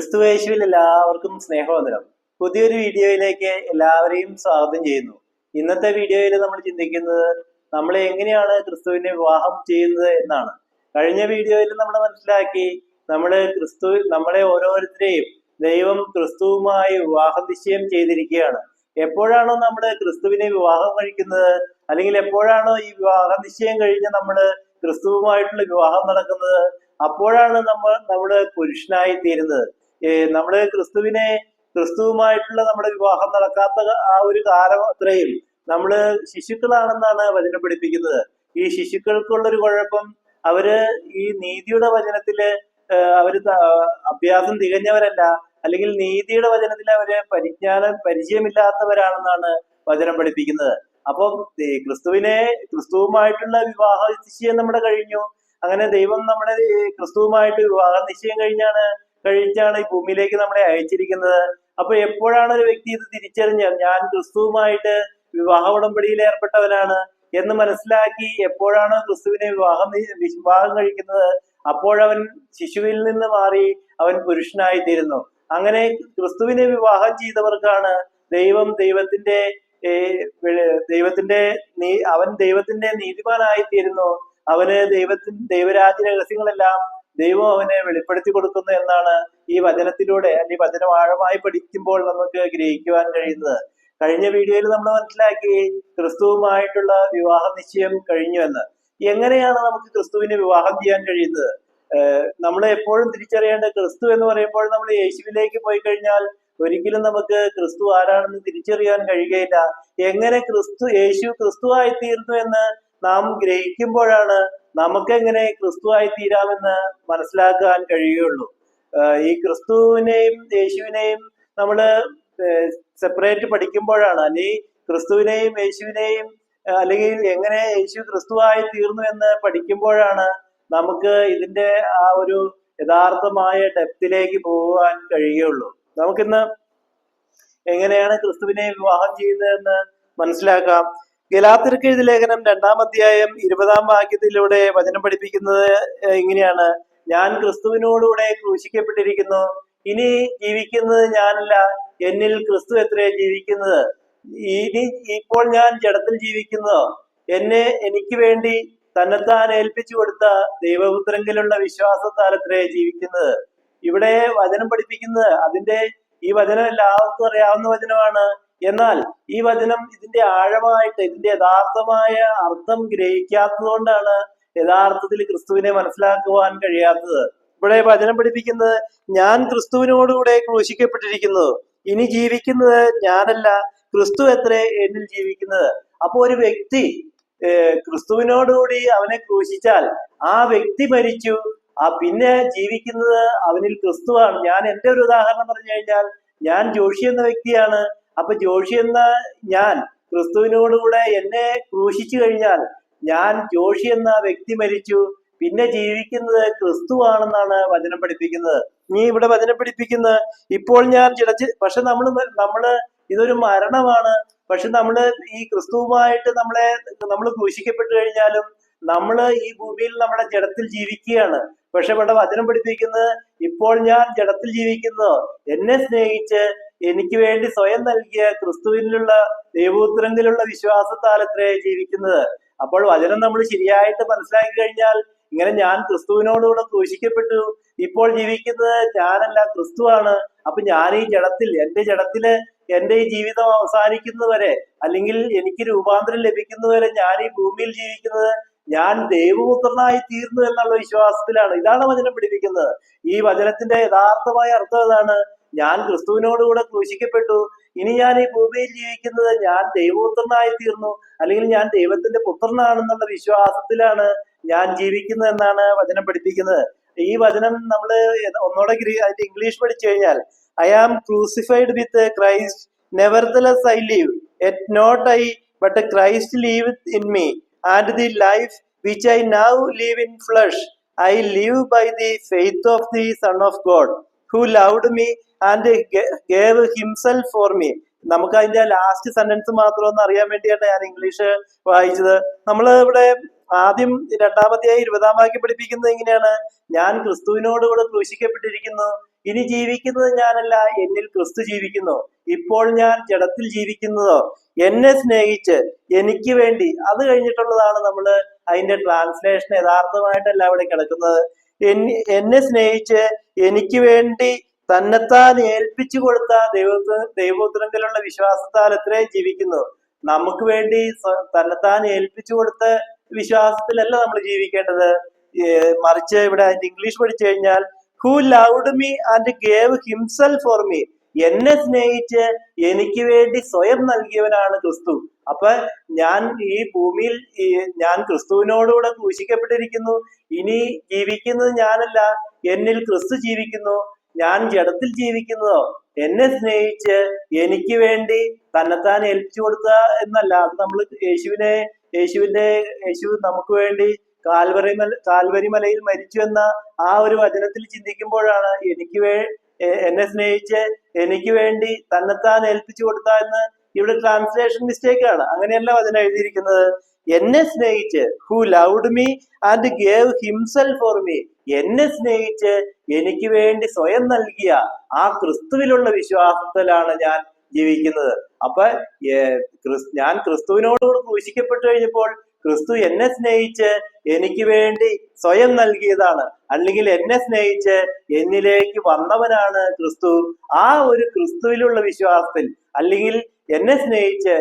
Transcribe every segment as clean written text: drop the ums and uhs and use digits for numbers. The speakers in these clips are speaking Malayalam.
ക്രിസ്തുവേശുവിൽ എല്ലാവർക്കും സ്നേഹവന്ദനം. പുതിയൊരു വീഡിയോയിലേക്ക് എല്ലാവരെയും സ്വാഗതം ചെയ്യുന്നു. ഇന്നത്തെ വീഡിയോയിൽ നമ്മൾ ചിന്തിക്കുന്നത് നമ്മൾ എങ്ങനെയാണ് ക്രിസ്തുവിനെ വിവാഹം ചെയ്യുന്നത് എന്നാണ്. കഴിഞ്ഞ വീഡിയോയിൽ നമ്മൾ മനസ്സിലാക്കി നമ്മളെ ഓരോരുത്തരെയും ദൈവം ക്രിസ്തുവുമായി വിവാഹ നിശ്ചയം ചെയ്തിരിക്കുകയാണ്. എപ്പോഴാണോ നമ്മൾ ക്രിസ്തുവിനെ വിവാഹം കഴിക്കുന്നത്, അല്ലെങ്കിൽ എപ്പോഴാണോ ഈ വിവാഹ നിശ്ചയം കഴിഞ്ഞ് നമ്മൾ ക്രിസ്തുവുമായിട്ടുള്ള വിവാഹം നടക്കുന്നത്, അപ്പോഴാണ് നമ്മുടെ പുരുഷനായി തീരുന്നത്. നമ്മള് ക്രിസ്തുവുമായിട്ടുള്ള നമ്മുടെ വിവാഹം നടക്കാത്ത ആ ഒരു കാലം അത്രയും നമ്മള് ശിശുക്കളാണെന്നാണ് വചനം പഠിപ്പിക്കുന്നത്. ഈ ശിശുക്കൾക്കുള്ളൊരു കുഴപ്പം, അവര് ഈ നീതിയുടെ വചനത്തില് അവര് അഭ്യാസം തികഞ്ഞവരല്ല, അല്ലെങ്കിൽ നീതിയുടെ വചനത്തിൽ അവര് പരിചയമില്ലാത്തവരാണെന്നാണ് വചനം പഠിപ്പിക്കുന്നത്. അപ്പം ക്രിസ്തുവുമായിട്ടുള്ള വിവാഹ നിശ്ചയം നമ്മുടെ കഴിഞ്ഞു. അങ്ങനെ ദൈവം നമ്മുടെ ക്രിസ്തുവുമായിട്ട് വിവാഹ നിശ്ചയം കഴിച്ചാണ് ഈ ഭൂമിയിലേക്ക് നമ്മളെ അയച്ചിരിക്കുന്നത്. അപ്പൊ എപ്പോഴാണ് ഒരു വ്യക്തി ഇത് തിരിച്ചറിഞ്ഞാൽ ഞാൻ ക്രിസ്തുവുമായിട്ട് വിവാഹ ഉടമ്പടിയിൽ ഏർപ്പെട്ടവനാണ് എന്ന് മനസ്സിലാക്കി എപ്പോഴാണ് ക്രിസ്തുവിനെ വിവാഹം കഴിക്കുന്നത്, അപ്പോഴവൻ ശിശുവിൽ നിന്ന് മാറി അവൻ പുരുഷനായി തീരുന്നു. അങ്ങനെ ക്രിസ്തുവിനെ വിവാഹം ചെയ്തവർക്കാണ് അവൻ ദൈവത്തിന്റെ നീതിമാനായി തീരുന്നു. അവന് ദൈവരാജ്യ രഹസ്യങ്ങളെല്ലാം ദൈവം അവനെ വെളിപ്പെടുത്തി കൊടുക്കുന്നു എന്നാണ് ഈ വചനത്തിലൂടെ, അല്ലെങ്കിൽ വചനം ആഴമായി പഠിക്കുമ്പോൾ നമുക്ക് ഗ്രഹിക്കുവാൻ കഴിയുന്നത്. കഴിഞ്ഞ വീഡിയോയിൽ നമ്മൾ മനസ്സിലാക്കി ക്രിസ്തുവുമായിട്ടുള്ള വിവാഹ നിശ്ചയം കഴിഞ്ഞു എന്ന്. എങ്ങനെയാണ് നമുക്ക് ക്രിസ്തുവിനെ വിവാഹം ചെയ്യാൻ കഴിയുന്നത്? നമ്മൾ എപ്പോഴും തിരിച്ചറിയേണ്ട, ക്രിസ്തു എന്ന് പറയുമ്പോൾ നമ്മൾ യേശുവിലേക്ക് പോയി കഴിഞ്ഞാൽ ഒരിക്കലും നമുക്ക് ക്രിസ്തു ആരാണെന്ന് തിരിച്ചറിയാൻ കഴിയുകയില്ല. എങ്ങനെ യേശു ക്രിസ്തുവായി തീർന്നു എന്ന് നാം ഗ്രഹിക്കുമ്പോഴാണ് നമുക്കെങ്ങനെ ക്രിസ്തുവായി തീരാമെന്ന് മനസ്സിലാക്കാൻ കഴിയുകയുള്ളൂ. ഈ ക്രിസ്തുവിനെയും യേശുവിനെയും നമ്മള് സെപ്പറേറ്റ് പഠിക്കുമ്പോഴാണ്, അല്ലെങ്കിൽ ക്രിസ്തുവിനെയും യേശുവിനെയും, അല്ലെങ്കിൽ എങ്ങനെ യേശു ക്രിസ്തുവായി തീർന്നു എന്ന് പഠിക്കുമ്പോഴാണ് നമുക്ക് ഇതിന്റെ ആ ഒരു യഥാർത്ഥമായ ഡെപ്തിലേക്ക് പോകാൻ കഴിയുകയുള്ളൂ. നമുക്കിന്ന് എങ്ങനെയാണ് ക്രിസ്തുവിനെ വിവാഹം ചെയ്യുന്നതെന്ന് മനസ്സിലാക്കാം. ഗലാത്യർക്ക് എഴുതിയ ലേഖനം 2-ാം അധ്യായം 20-ാം വാക്യത്തിലൂടെ വചനം പഠിപ്പിക്കുന്നത് ഇങ്ങനെയാണ്: ഞാൻ ക്രിസ്തുവിനോടുകൂടെ ക്രൂശിക്കപ്പെട്ടിരിക്കുന്നു, ഇനി ജീവിക്കുന്നത് ഞാനല്ല, എന്നിൽ ക്രിസ്തു എത്രേ ജീവിക്കുന്നത്. ഇപ്പോൾ ഞാൻ ജഡത്തിൽ ജീവിക്കുന്നതോ എനിക്ക് വേണ്ടി തന്നെത്താൻ ഏൽപ്പിച്ചു കൊടുത്ത ദൈവപുത്രങ്കിലുള്ള വിശ്വാസത്താൽ എത്രേ ജീവിക്കുന്നത്. ഇവിടെ വചനം പഠിപ്പിക്കുന്നത് ഈ വചനം എല്ലാവർക്കും അറിയാവുന്ന വചനമാണ്. എന്നാൽ ഈ വചനം ഇതിന്റെ ആഴമായിട്ട്, ഇതിന്റെ യഥാർത്ഥമായ അർത്ഥം ഗ്രഹിക്കാത്തത് കൊണ്ടാണ് യഥാർത്ഥത്തിൽ ക്രിസ്തുവിനെ മനസ്സിലാക്കുവാൻ കഴിയാത്തത്. ഇവിടെ വചനം പഠിപ്പിക്കുന്നത് ഞാൻ ക്രിസ്തുവിനോടുകൂടെ ക്രൂശിക്കപ്പെട്ടിരിക്കുന്നു, ഇനി ജീവിക്കുന്നത് ഞാനല്ല, ക്രിസ്തു എത്രേ എന്നിൽ ജീവിക്കുന്നത്. അപ്പൊ ഒരു വ്യക്തി ക്രിസ്തുവിനോടുകൂടി അവനെ ക്രൂശിച്ചാൽ ആ വ്യക്തി മരിച്ചു, പിന്നെ ജീവിക്കുന്നത് അവനിൽ ക്രിസ്തുവാണ്. എന്റെ ഒരു ഉദാഹരണം പറഞ്ഞു കഴിഞ്ഞാൽ, ഞാൻ ജോഷി എന്ന വ്യക്തിയാണ്. അപ്പൊ ജോഷി എന്ന ഞാൻ ക്രിസ്തുവിനോടുകൂടെ എന്നെ ക്രൂശിച്ചു കഴിഞ്ഞാൽ ജോഷി എന്ന വ്യക്തി മരിച്ചു, പിന്നെ ജീവിക്കുന്നത് ക്രിസ്തുവാണെന്നാണ് വചനം പഠിപ്പിക്കുന്നത്. ഇവിടെ വചനം പഠിപ്പിക്കുന്നത് ഇപ്പോൾ ഞാൻ പക്ഷെ നമ്മള് ഇതൊരു മരണമാണ്. പക്ഷെ ഈ ക്രിസ്തുവുമായിട്ട് നമ്മൾ ക്രൂശിക്കപ്പെട്ടു കഴിഞ്ഞാലും ഈ ഭൂമിയിൽ നമ്മുടെ ജഡത്തിൽ ജീവിക്കുകയാണ്. പക്ഷെ ഇവിടെ വചനം പഠിപ്പിക്കുന്നത് ഇപ്പോൾ ഞാൻ ജഡത്തിൽ ജീവിക്കുന്നതോ എന്നെ സ്നേഹിച്ച് എനിക്ക് വേണ്ടി സ്വയം നൽകിയ ക്രിസ്തുവിനുള്ള ദൈവപുത്രനിലുള്ള വിശ്വാസത്താൽ എത്രേ ജീവിക്കുന്നത്. അപ്പോൾ വചനം നമ്മൾ ശരിയായിട്ട് മനസ്സിലാക്കി കഴിഞ്ഞാൽ, ഇങ്ങനെ ഞാൻ ക്രിസ്തുവിനോടുകൂടെ ക്രൂശിക്കപ്പെട്ടു, ഇപ്പോൾ ജീവിക്കുന്നത് ഞാനല്ല, ക്രിസ്തുവാണ്. അപ്പൊ ഞാൻ ഈ എന്റെ ഈ ജീവിതം അവസാനിക്കുന്നവരെ, അല്ലെങ്കിൽ എനിക്ക് രൂപാന്തരം ലഭിക്കുന്നവരെ ഞാൻ ഈ ഭൂമിയിൽ ജീവിക്കുന്നത് ഞാൻ ദൈവപുത്രനായി തീർന്നു എന്നുള്ള വിശ്വാസത്തിലാണ്. ഇതാണ് വചനം പഠിപ്പിക്കുന്നത്. ഈ വചനത്തിന്റെ യഥാർത്ഥമായ അർത്ഥം അതാണ്. ഞാൻ ക്രിസ്തുവിനോടുകൂടെ ക്രൂശിക്കപ്പെട്ടു, ഇനി ഞാൻ ഈ ഭൂമിയിൽ ജീവിക്കുന്നത് ഞാൻ ദൈവപുത്രനായി തീർന്നു, അല്ലെങ്കിൽ ഞാൻ ദൈവത്തിന്റെ പുത്രനാണെന്നുള്ള വിശ്വാസത്തിലാണ് ഞാൻ ജീവിക്കുന്നത് എന്നാണ് വചനം പഠിപ്പിക്കുന്നത്. ഈ വചനം നമ്മള് ഒന്നോടെ അതിന്റെ ഇംഗ്ലീഷ് പഠിച്ചു കഴിഞ്ഞാൽ, I am crucified with Christ, nevertheless I live, yet not I, but Christ liveth in me, and the life which I now live in flesh, I live by the faith of the Son of God, who loved me and gave himself for me. നമുക്ക് അതിന്റെ ലാസ്റ്റ് സെന്റൻസ് മാത്രം ഒന്ന് അറിയാൻ വേണ്ടിയാണ് ഞാൻ ഇംഗ്ലീഷ് വായിച്ചത്. നമ്മൾ ഇവിടെ ആദ്യം 2-ാം അധ്യായം 20-ാം വാക്യം പഠിപ്പിക്കുന്നത് എങ്ങനെയാണ്: ഞാൻ ക്രിസ്തുവിനോടുകൂടെ ക്രൂശിക്കപ്പെട്ടിരിക്കുന്നു, ഇനി ജീവിക്കുന്നത് ഞാനല്ല, എന്നിൽ ക്രിസ്തു ജീവിക്കുന്നു. ഇപ്പോൾ ഞാൻ ജഡത്തിൽ ജീവിക്കുന്നതോ എന്നെ സ്നേഹിച്ച് എനിക്ക് വേണ്ടി. അത് കഴിഞ്ഞിട്ടുള്ളതാണ് നമ്മള് അതിന്റെ ട്രാൻസ്ലേഷൻ യഥാർത്ഥമായിട്ടല്ല അവിടെ കിടക്കുന്നത്. എന്നെ സ്നേഹിച്ച് എനിക്ക് വേണ്ടി തന്നെത്താൻ ഏൽപ്പിച്ചു കൊടുത്ത ദൈവപുത്രനിലുള്ള വിശ്വാസത്താൽ എത്രേ ജീവിക്കുന്നു. നമുക്ക് വേണ്ടി തന്നെത്താൻ ഏൽപ്പിച്ചു കൊടുത്ത വിശ്വാസത്തിലല്ല നമ്മൾ ജീവിക്കേണ്ടത്. മറിച്ച് ഇവിടെ അതിന്റെ ഇംഗ്ലീഷ് പഠിച്ചു കഴിഞ്ഞാൽ who loved me and gave himself for me. എന്നെ സ്നേഹിച്ച് എനിക്ക് വേണ്ടി സ്വയം നൽകിയവനാണ് ക്രിസ്തു. അപ്പൊ ഞാൻ ഈ ഭൂമിയിൽ ഞാൻ ക്രിസ്തുവിനോടുകൂടെ ക്രൂശിക്കപ്പെട്ടിരിക്കുന്നു. ഇനി ജീവിക്കുന്നത് ഞാനല്ല, എന്നിൽ ക്രിസ്തു ജീവിക്കുന്നു. ഞാൻ ജഡത്തിൽ ജീവിക്കുന്നതോ എന്നെ സ്നേഹിച്ച് എനിക്ക് വേണ്ടി തന്നെത്താൻ ഏൽപ്പിച്ചു കൊടുത്ത എന്നല്ല. അത് നമ്മൾ യേശു നമുക്ക് വേണ്ടി കാൽവരി മലയിൽ മരിച്ചു എന്ന ആ ഒരു വചനത്തിൽ ചിന്തിക്കുമ്പോഴാണ് എന്നെ സ്നേഹിച്ച് എനിക്ക് വേണ്ടി തന്നെത്താൻ ഏൽപ്പിച്ചു കൊടുത്ത എന്ന് ഇവിടെ ട്രാൻസ്ലേഷൻ മിസ്റ്റേക്ക് ആണ്. അങ്ങനെയല്ല വചനം എഴുതിയിരിക്കുന്നത്. എന്നെ സ്നേഹിച്ച് who loved me and gave himself for me. എന്നെ സ്നേഹിച്ച് എനിക്ക് വേണ്ടി സ്വയം നൽകിയ ആ ക്രിസ്തുവിലുള്ള വിശ്വാസത്തിലാണ് ഞാൻ ജീവിക്കുന്നത്. അപ്പൊ ഞാൻ ക്രിസ്തുവിനോടുകൂടി ക്രൂശിക്കപ്പെട്ടു കഴിഞ്ഞപ്പോൾ ക്രിസ്തു എന്നെ സ്നേഹിച്ച് എനിക്ക് വേണ്ടി സ്വയം നൽകിയതാണ്. അല്ലെങ്കിൽ എന്നെ സ്നേഹിച്ച് എന്നിലേക്ക് വന്നവനാണ് ക്രിസ്തു. ആ ഒരു ക്രിസ്തുവിലുള്ള വിശ്വാസത്തിൽ, അല്ലെങ്കിൽ എന്നെ സ്നേഹിച്ച്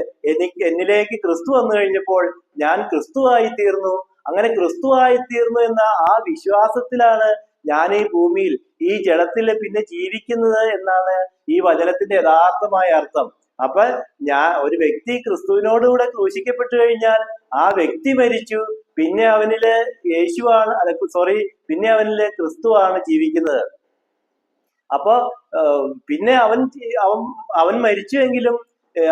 എന്നിലേക്ക് ക്രിസ്തു വന്നു കഴിഞ്ഞപ്പോൾ ഞാൻ ക്രിസ്തുവായി തീർന്നു. അങ്ങനെ ക്രിസ്തുവായി തീർന്നു എന്ന ആ വിശ്വാസത്തിലാണ് ഞാൻ ഈ ഭൂമിയിൽ ഈ ജഡത്തിൽ പിന്നെ ജീവിക്കുന്നത് എന്നാണ് ഈ വചനത്തിന്റെ യഥാർത്ഥമായ അർത്ഥം. അപ്പൊ ഒരു വ്യക്തി ക്രിസ്തുവിനോടുകൂടെ ക്രൂശിക്കപ്പെട്ടു കഴിഞ്ഞാൽ ആ വ്യക്തി മരിച്ചു. പിന്നെ അവനില് പിന്നെ അവനില് ക്രിസ്തുവാണ് ജീവിക്കുന്നത്. അപ്പൊ പിന്നെ അവൻ മരിച്ചുവെങ്കിലും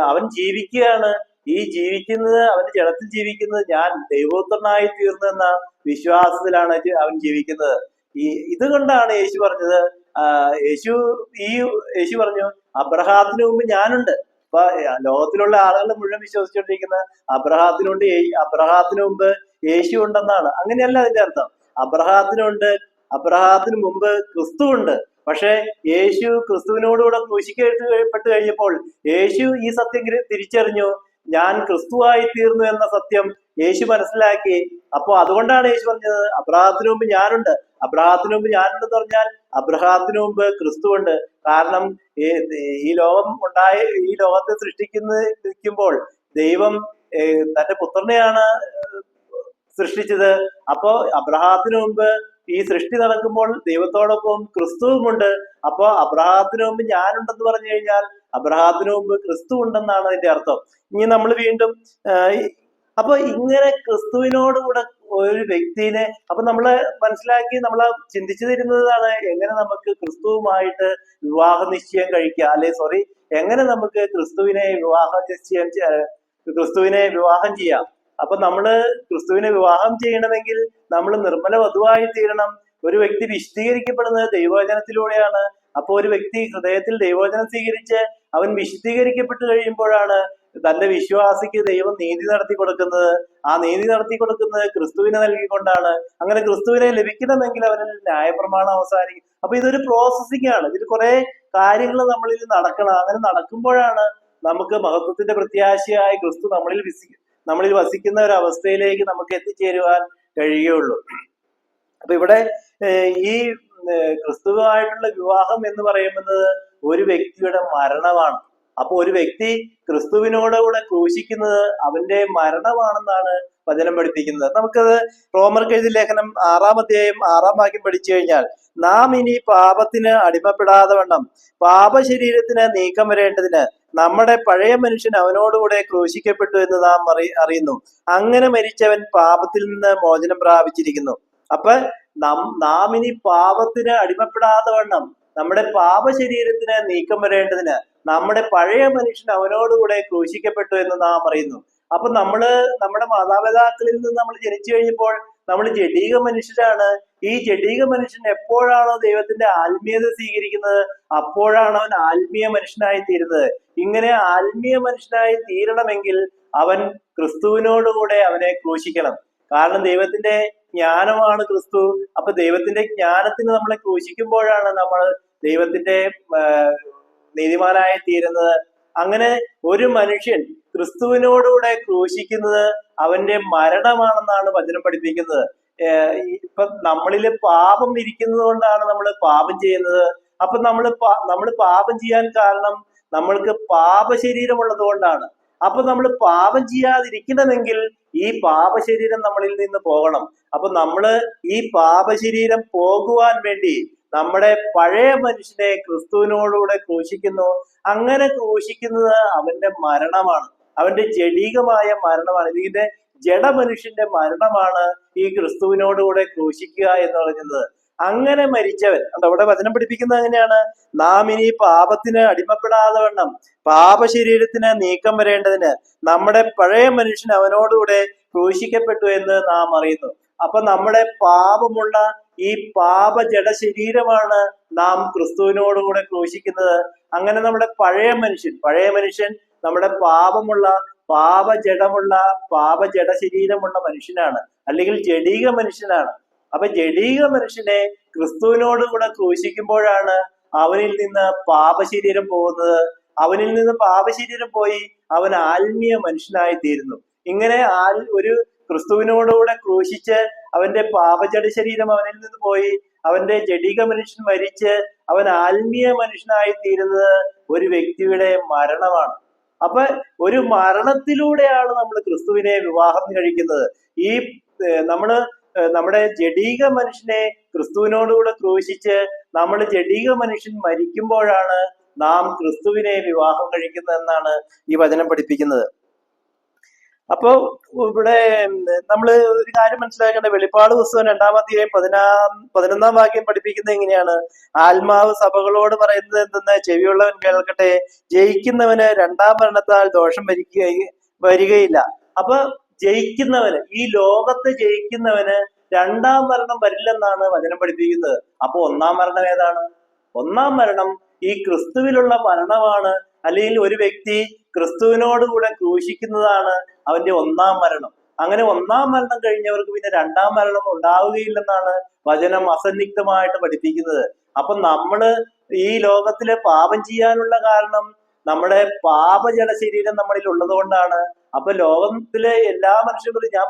അവൻ ജീവിക്കുകയാണ്. ഈ ജീവിക്കുന്നത്, അവന്റെ ജഡത്തിൽ ജീവിക്കുന്നത് ഞാൻ ദൈവപുത്രനായി തീർന്നു എന്ന വിശ്വാസത്തിലാണ് അവൻ ജീവിക്കുന്നത്. ഇതുകൊണ്ടാണ് യേശു പറഞ്ഞത്, യേശു പറഞ്ഞു അബ്രഹാത്തിന് മുമ്പ് ഞാനുണ്ട്. അപ്പൊ ലോകത്തിലുള്ള ആളുകൾ മുഴുവൻ വിശ്വസിച്ചുകൊണ്ടിരിക്കുന്ന അബ്രഹാത്തിന് മുമ്പ് യേശു ഉണ്ടെന്നാണ്. അങ്ങനെയല്ല അതിന്റെ അർത്ഥം. അബ്രഹാത്തിന് മുമ്പ് ക്രിസ്തു ഉണ്ട്. പക്ഷെ യേശു ക്രിസ്തുവിനോടുകൂടെ ക്രൂശിക്കപ്പെട്ട് കഴിഞ്ഞപ്പോൾ യേശു ഈ സത്യം തിരിച്ചറിഞ്ഞു. ഞാൻ ക്രിസ്തുവായി തീർന്നു എന്ന സത്യം യേശു മനസ്സിലാക്കി. അപ്പൊ അതുകൊണ്ടാണ് യേശു പറഞ്ഞത് അബ്രഹാത്തിന് മുമ്പ് ഞാനുണ്ട്. അബ്രഹാത്തിന് മുമ്പ് ഞാനുണ്ടെന്ന് പറഞ്ഞാൽ അബ്രഹാത്തിന് മുമ്പ് ക്രിസ്തു ഉണ്ട്. കാരണം ഈ ലോകത്തെ സൃഷ്ടിക്കുമ്പോൾ ദൈവം തന്റെ പുത്രനെയാണ് സൃഷ്ടിച്ചത്. അപ്പോ അബ്രഹാത്തിന് മുമ്പ് ഈ സൃഷ്ടി നടക്കുമ്പോൾ ദൈവത്തോടൊപ്പം ക്രിസ്തുവുമുണ്ട്. അപ്പോ അബ്രഹാത്തിന് മുമ്പ് ഞാനുണ്ടെന്ന് പറഞ്ഞു കഴിഞ്ഞാൽ അബ്രഹാത്തിന് മുമ്പ് ക്രിസ്തു ഉണ്ടെന്നാണ് അതിന്റെ അർത്ഥം. ഇനി നമ്മൾ വീണ്ടും അപ്പൊ ഇങ്ങനെ ക്രിസ്തുവിനോടുകൂടെ ഒരു വ്യക്തിനെ അപ്പൊ നമ്മള് മനസ്സിലാക്കി നമ്മളെ ചിന്തിച്ചു തരുന്നതാണ് എങ്ങനെ നമുക്ക് ക്രിസ്തുവുമായിട്ട് വിവാഹ നിശ്ചയം കഴിക്കാം, എങ്ങനെ നമുക്ക് ക്രിസ്തുവിനെ വിവാഹം ചെയ്യാം. അപ്പൊ നമ്മള് ക്രിസ്തുവിനെ വിവാഹം ചെയ്യണമെങ്കിൽ നമ്മൾ നിർമ്മല വധുവായി തീരണം. ഒരു വ്യക്തി വിശുദ്ധീകരിക്കപ്പെടുന്നത് ദൈവവചനത്തിലൂടെയാണ്. അപ്പൊ ഒരു വ്യക്തി ഹൃദയത്തിൽ ദൈവവചനം സ്വീകരിച്ച് അവൻ വിശുദ്ധീകരിക്കപ്പെട്ടു കഴിയുമ്പോഴാണ് തന്റെ വിശ്വാസിക്ക് ദൈവം നീതി നടത്തി കൊടുക്കുന്നത്. ആ നീതി നടത്തി കൊടുക്കുന്നത് ക്രിസ്തുവിനെ നൽകിക്കൊണ്ടാണ്. അങ്ങനെ ക്രിസ്തുവിനെ ലഭിക്കണമെങ്കിൽ അവനിൽ ന്യായപ്രമാണം അവസാനിക്കും. അപ്പൊ ഇതൊരു പ്രോസസ്സിംഗ് ആണ്. ഇതിൽ കുറെ കാര്യങ്ങൾ നമ്മളിൽ നടക്കണം. അങ്ങനെ നടക്കുമ്പോഴാണ് നമുക്ക് മഹത്വത്തിന്റെ പ്രത്യാശയായി ക്രിസ്തു നമ്മളിൽ വസിക്കുന്ന ഒരു അവസ്ഥയിലേക്ക് നമുക്ക് എത്തിച്ചേരുവാൻ കഴിയുള്ളൂ. അപ്പൊ ഇവിടെ ഈ ക്രിസ്തുവായിട്ടുള്ള വിവാഹം എന്ന് പറയുന്നത് ഒരു വ്യക്തിയുടെ മരണമാണ്. അപ്പൊ ഒരു വ്യക്തി ക്രിസ്തുവിനോടുകൂടെ ക്രൂശിക്കുന്നത് അവന്റെ മരണമാണെന്നാണ് വചനം പഠിപ്പിക്കുന്നത്. നമുക്കത് റോമർക്ക് എഴുതിയ ലേഖനം 6-ാം അധ്യായം 6-ാം വാക്യം പഠിച്ചു കഴിഞ്ഞാൽ നാം ഇനി പാപത്തിന് അടിമപ്പെടാതെ വണ്ണം പാപശരീരത്തിന് നീക്കം വരേണ്ടതിന് നമ്മുടെ പഴയ മനുഷ്യൻ അവനോടുകൂടെ ക്രൂശിക്കപ്പെട്ടു എന്ന് നാം അറിയുന്നു. അങ്ങനെ മരിച്ചവൻ പാപത്തിൽ നിന്ന് മോചനം പ്രാപിച്ചിരിക്കുന്നു. അപ്പൊ നാം ഇനി പാപത്തിന് അടിമപ്പെടാതെ വണ്ണം നമ്മുടെ പാപശരീരത്തിന് നീക്കം വരേണ്ടതിന് നമ്മുടെ പഴയ മനുഷ്യൻ അവനോടുകൂടെ ക്രൂശിക്കപ്പെട്ടു എന്ന് നാം അറിയുന്നു. അപ്പൊ നമ്മുടെ മാതാപിതാക്കളിൽ നിന്ന് നമ്മൾ ജനിച്ചു കഴിഞ്ഞപ്പോൾ നമ്മൾ ജഡീക മനുഷ്യരാണ്. ഈ ജഡീക മനുഷ്യൻ എപ്പോഴാണോ ദൈവത്തിന്റെ ആത്മീയത സ്വീകരിക്കുന്നത് അപ്പോഴാണ് അവൻ ആത്മീയ മനുഷ്യനായി തീരുന്നത്. ഇങ്ങനെ ആത്മീയ മനുഷ്യനായി തീരണമെങ്കിൽ അവൻ ക്രിസ്തുവിനോടുകൂടെ അവനെ ക്രൂശിക്കണം. കാരണം ദൈവത്തിന്റെ ജ്ഞാനമാണ് ക്രിസ്തു. അപ്പൊ ദൈവത്തിന്റെ ജ്ഞാനത്തിന് നമ്മളെ ക്രൂശിക്കുമ്പോഴാണ് നമ്മൾ ദൈവത്തിന്റെ നീതിമാനായി തീരുന്നത്. അങ്ങനെ ഒരു മനുഷ്യൻ ക്രിസ്തുവിനോടുകൂടെ ക്രൂശിക്കുന്നത് അവന്റെ മരണമാണെന്നാണ് വചനം പഠിപ്പിക്കുന്നത്. ഇപ്പൊ നമ്മളില് പാപം ഇരിക്കുന്നത് കൊണ്ടാണ് നമ്മൾ പാപം ചെയ്യുന്നത്. അപ്പൊ നമ്മൾ പാപം ചെയ്യാൻ കാരണം നമ്മൾക്ക് പാപശരീരമുള്ളത് കൊണ്ടാണ്. അപ്പൊ നമ്മൾ പാപം ചെയ്യാതിരിക്കണമെങ്കിൽ ഈ പാപശരീരം നമ്മളിൽ നിന്ന് പോകണം. അപ്പൊ നമ്മള് ഈ പാപശരീരം പോകുവാൻ വേണ്ടി നമ്മുടെ പഴയ മനുഷ്യനെ ക്രിസ്തുവിനോടുകൂടെ ക്രൂശിക്കുന്നു. അങ്ങനെ ക്രൂശിക്കുന്നത് അവന്റെ മരണമാണ്, അവന്റെ ജഡീകമായ മരണമാണ്. ഇതിന്റെ ജഡമനുഷ്യന്റെ മരണമാണ് ഈ ക്രിസ്തുവിനോടുകൂടെ ക്രൂശിക്കുക എന്ന് പറയുന്നത്. അങ്ങനെ മരിച്ചവൻ, അവിടെ വചനം പഠിപ്പിക്കുന്നത് അങ്ങനെയാണ്, നാം ഇനി പാപത്തിന് അടിമപ്പെടാതെ വണ്ണം പാപശരീരത്തിന് നീക്കം വരേണ്ടതിന് നമ്മുടെ പഴയ മനുഷ്യൻ അവനോടുകൂടെ ക്രൂശിക്കപ്പെട്ടു എന്ന് നാം അറിയുന്നു. അപ്പൊ നമ്മുടെ പാപമുള്ള ഈ പാപ ജഡ ശരീരമാണ് നാം ക്രിസ്തുവിനോടുകൂടെ ക്രൂശിക്കുന്നത്. അങ്ങനെ നമ്മുടെ പഴയ മനുഷ്യൻ നമ്മുടെ പാപമുള്ള പാപജഡമുള്ള പാപജഡ ശരീരമുള്ള മനുഷ്യനാണ്, അല്ലെങ്കിൽ ജഡീക മനുഷ്യനാണ്. അപ്പൊ ജഡീക മനുഷ്യനെ ക്രിസ്തുവിനോടുകൂടെ ക്രൂശിക്കുമ്പോഴാണ് അവനിൽ നിന്ന് പാപശരീരം പോകുന്നത്. അവനിൽ നിന്ന് പാപശരീരം പോയി അവൻ ആത്മീയ മനുഷ്യനായി തീരുന്നു. ഇങ്ങനെ ഒരു ക്രിസ്തുവിനോടുകൂടെ ക്രൂശിച്ച് അവന്റെ പാപജഡ ശരീരം അവനിൽ നിന്ന് പോയി അവന്റെ ജഡീക മനുഷ്യൻ മരിച്ച് അവൻ ആത്മീയ മനുഷ്യനായി തീരുന്നത് ഒരു വ്യക്തിയുടെ മരണമാണ്. അപ്പൊ ഒരു മരണത്തിലൂടെയാണ് നമ്മൾ ക്രിസ്തുവിനെ വിവാഹം കഴിക്കുന്നത്. ഈ നമ്മുടെ ജഡീക മനുഷ്യനെ ക്രിസ്തുവിനോടുകൂടെ ക്രൂശിച്ച് നമ്മൾ ജഡീക മനുഷ്യൻ മരിക്കുമ്പോഴാണ് നാം ക്രിസ്തുവിനെ വിവാഹം കഴിക്കുന്നതെന്നാണ് ഈ വചനം പഠിപ്പിക്കുന്നത്. അപ്പോ ഇവിടെ നമ്മൾ ഒരു കാര്യം മനസ്സിലാക്കേണ്ട, വെളിപ്പാട് പുസ്തകം 2-ാം അധ്യായം 11-ാം വാക്യം പഠിപ്പിക്കുന്നത് എങ്ങനെയാണ്? ആത്മാവ് സഭകളോട് പറയുന്നത് എന്തെന്ന് ചെവിയുള്ളവൻ കേൾക്കട്ടെ, ജയിക്കുന്നവന് 2-ാം മരണത്താൽ ദോഷം വരികയില്ല. അപ്പൊ ജയിക്കുന്നവന്, ഈ ലോകത്ത് ജയിക്കുന്നവന് 2-ാം മരണം വരില്ലെന്നാണ് വചനം പഠിപ്പിക്കുന്നത്. അപ്പൊ 1-ാം മരണം ഏതാണ്? 1-ാം മരണം ഈ ക്രിസ്തുവിലുള്ള മരണമാണ്. അല്ലെങ്കിൽ ഒരു വ്യക്തി ക്രിസ്തുവിനോടുകൂടെ ക്രൂശിക്കുന്നതാണ് അവന്റെ 1-ാം മരണം. അങ്ങനെ 1-ാം മരണം കഴിഞ്ഞവർക്ക് പിന്നെ 2-ാം മരണം ഉണ്ടാവുകയില്ലെന്നാണ് വചനം അസന്നിഗ്ധമായിട്ട് പഠിപ്പിക്കുന്നത്. അപ്പൊ നമ്മള് ഈ ലോകത്തിലെ പാപം ചെയ്യാനുള്ള കാരണം നമ്മുടെ പാപജട ശരീരം നമ്മളിൽ ഉള്ളത് കൊണ്ടാണ്. അപ്പൊ ലോകത്തിലെ എല്ലാ മനുഷ്യരും ഞാൻ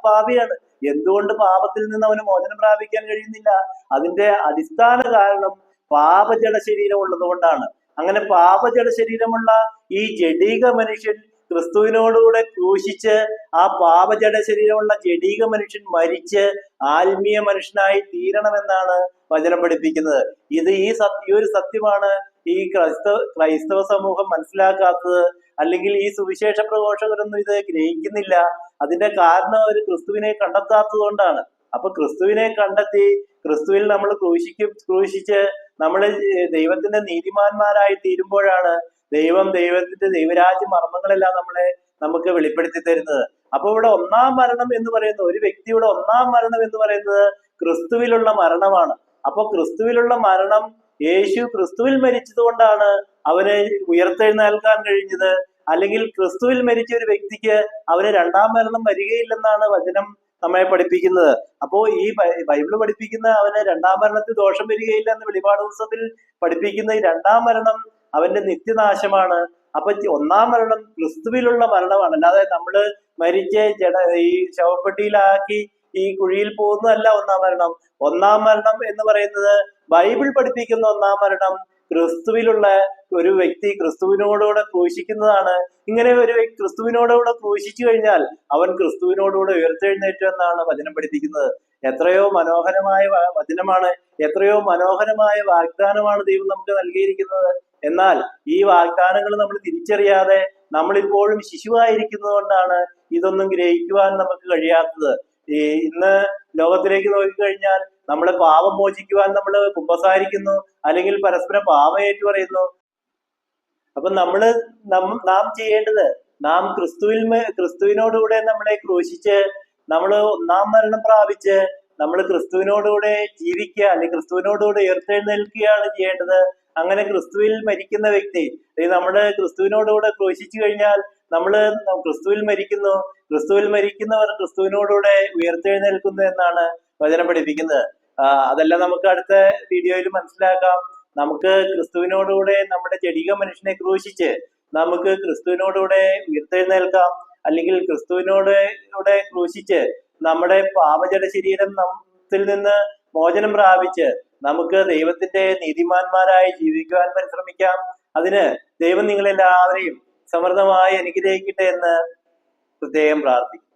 പാപിയാണ്. എന്തുകൊണ്ട് പാപത്തിൽ നിന്ന് അവന് മോചനം പ്രാപിക്കാൻ കഴിയുന്നില്ല? അതിന്റെ അടിസ്ഥാന കാരണം പാപജട ശരീരം ഉള്ളത് കൊണ്ടാണ്. അങ്ങനെ പാപജട ശരീരമുള്ള ഈ ജഡീക മനുഷ്യൻ ക്രിസ്തുവിനോടുകൂടെ ക്രൂശിച്ച് ആ പാപജട ശരീരമുള്ള ജഡീക മനുഷ്യൻ മരിച്ച് ആത്മീയ മനുഷ്യനായി തീരണമെന്നാണ് വചനം പഠിപ്പിക്കുന്നത്. ഈ ഒരു സത്യമാണ് ഈ ക്രൈസ്തവ സമൂഹം മനസ്സിലാക്കാത്തത്. അല്ലെങ്കിൽ ഈ സുവിശേഷ പ്രഘോഷകരൊന്നും ഇത് ഗ്രഹിക്കുന്നില്ല. അതിന്റെ കാരണം അവർ ക്രിസ്തുവിനെ കണ്ടെത്താത്തത് കൊണ്ടാണ്. അപ്പൊ ക്രിസ്തുവിനെ കണ്ടെത്തി ക്രിസ്തുവിൽ നമ്മൾ ക്രൂശിച്ച് നമ്മൾ ദൈവത്തിന്റെ നീതിമാന്മാരായി തീരുമ്പോഴാണ് ദൈവത്തിന്റെ ദൈവരാജ്യ മർമ്മങ്ങളെല്ലാം നമുക്ക് വെളിപ്പെടുത്തി തരുന്നത്. അപ്പൊ ഇവിടെ 1-ാം മരണം എന്ന് പറയുന്നത്, ഒരു വ്യക്തിയുടെ 1-ാം മരണം എന്ന് പറയുന്നത് ക്രിസ്തുവിലുള്ള മരണമാണ്. അപ്പൊ ക്രിസ്തുവിലുള്ള മരണം, യേശു ക്രിസ്തുവിൽ മരിച്ചത് കൊണ്ടാണ് അവന് ഉയർത്തെഴുന്നേൽക്കാൻ കഴിഞ്ഞത്. അല്ലെങ്കിൽ ക്രിസ്തുവിൽ മരിച്ച ഒരു വ്യക്തിക്ക് അവന് 2-ാം മരണം വരികയില്ലെന്നാണ് വചനം നമ്മെ പഠിപ്പിക്കുന്നത്. അപ്പോ ഈ ബൈബിള് പഠിപ്പിക്കുന്ന അവന് 2-ാം മരണത്തിൽ ദോഷം വരികയില്ല എന്ന് വെളിപ്പാട് പുസ്തകത്തിൽ പഠിപ്പിക്കുന്ന ഈ 2-ാം മരണം അവന്റെ നിത്യനാശമാണ്. അപ്പൊ 1-ാം മരണം ക്രിസ്തുവിലുള്ള മരണമാണ്. അല്ലാതെ നമ്മള് മരിച്ച് ഈ ശവപ്പെട്ടിയിലാക്കി ഈ കുഴിയിൽ പോകുന്നതല്ല 1-ാം മരണം. 1-ാം മരണം എന്ന് പറയുന്നത് ബൈബിൾ പഠിപ്പിക്കുന്ന 1-ാം മരണം ക്രിസ്തുവിലുള്ള ഒരു വ്യക്തി ക്രിസ്തുവിനോടുകൂടെ ക്രൂശിക്കുന്നതാണ്. ഇങ്ങനെ ഒരു വ്യക്തി ക്രിസ്തുവിനോടുകൂടെ ക്രൂശിച്ചു കഴിഞ്ഞാൽ അവൻ ക്രിസ്തുവിനോടുകൂടെ ഉയർത്തെഴുന്നേറ്റു എന്നാണ് വചനം പഠിപ്പിക്കുന്നത്. എത്രയോ മനോഹരമായ വചനമാണ്, എത്രയോ മനോഹരമായ വാഗ്ദാനമാണ് ദൈവം നമുക്ക് നൽകിയിരിക്കുന്നത്. എന്നാൽ ഈ വാഗ്ദാനങ്ങൾ നമ്മൾ തിരിച്ചറിയാതെ നമ്മളിപ്പോഴും ശിശുവായിരിക്കുന്നത് കൊണ്ടാണ് ഇതൊന്നും ഗ്രഹിക്കുവാൻ നമുക്ക് കഴിയാത്തത്. ഇന്ന് ലോകത്തിലേക്ക് നോക്കിക്കഴിഞ്ഞാൽ നമ്മളെ പാപം മോചിക്കുവാൻ നമ്മൾ കുമ്പസാരിക്കുന്നു, അല്ലെങ്കിൽ പരസ്പരം പാപം ഏറ്റു പറയുന്നു. അപ്പൊ നാം ചെയ്യേണ്ടത്, നാം ക്രിസ്തുവിനോടുകൂടെ നമ്മളെ ക്രൂശിച്ച് നമ്മൾ 1-ാം മരണം പ്രാപിച്ച് നമ്മൾ ക്രിസ്തുവിനോടുകൂടെ ജീവിക്കുക, അല്ലെങ്കിൽ ക്രിസ്തുവിനോടുകൂടെ ഉയർത്തെഴുന്നേൽക്കുകയാണ് ചെയ്യേണ്ടത്. അങ്ങനെ ക്രിസ്തുവിൽ മരിക്കുന്ന വ്യക്തി, നമ്മള് ക്രിസ്തുവിനോടുകൂടെ ക്രൂശിച്ചു കഴിഞ്ഞാൽ നമ്മള് ക്രിസ്തുവിൽ മരിക്കുന്നു. ക്രിസ്തുവിൽ മരിക്കുന്നവർ ക്രിസ്തുവിനോടുകൂടെ ഉയർത്തെഴുന്നേൽക്കുന്നു എന്നാണ് വചനം പഠിപ്പിക്കുന്നത്. അതെല്ലാം നമുക്ക് അടുത്ത വീഡിയോയിൽ മനസ്സിലാക്കാം. നമുക്ക് ക്രിസ്തുവിനോടുകൂടെ നമ്മുടെ ജഡിക മനുഷ്യനെ ക്രൂശിച്ച് നമുക്ക് ക്രിസ്തുവിനോടുകൂടെ ഉയർത്തെഴുന്നേൽക്കാം. അല്ലെങ്കിൽ ക്രിസ്തുവിനോട് ക്രൂശിച്ച് നമ്മുടെ പാപജട ശരീരം നമ്മിൽ നിന്ന് മോചനം പ്രാപിച്ച് നമുക്ക് ദൈവത്തിന്റെ നീതിമാന്മാരായി ജീവിക്കുവാൻ പരിശ്രമിക്കാം. അതിന് ദൈവം നിങ്ങളെല്ലാവരെയും സമൃദ്ധമായി അനുഗ്രഹിക്കട്ടെ എന്ന് പ്രത്യേകം പ്രാർത്ഥിക്കുന്നു.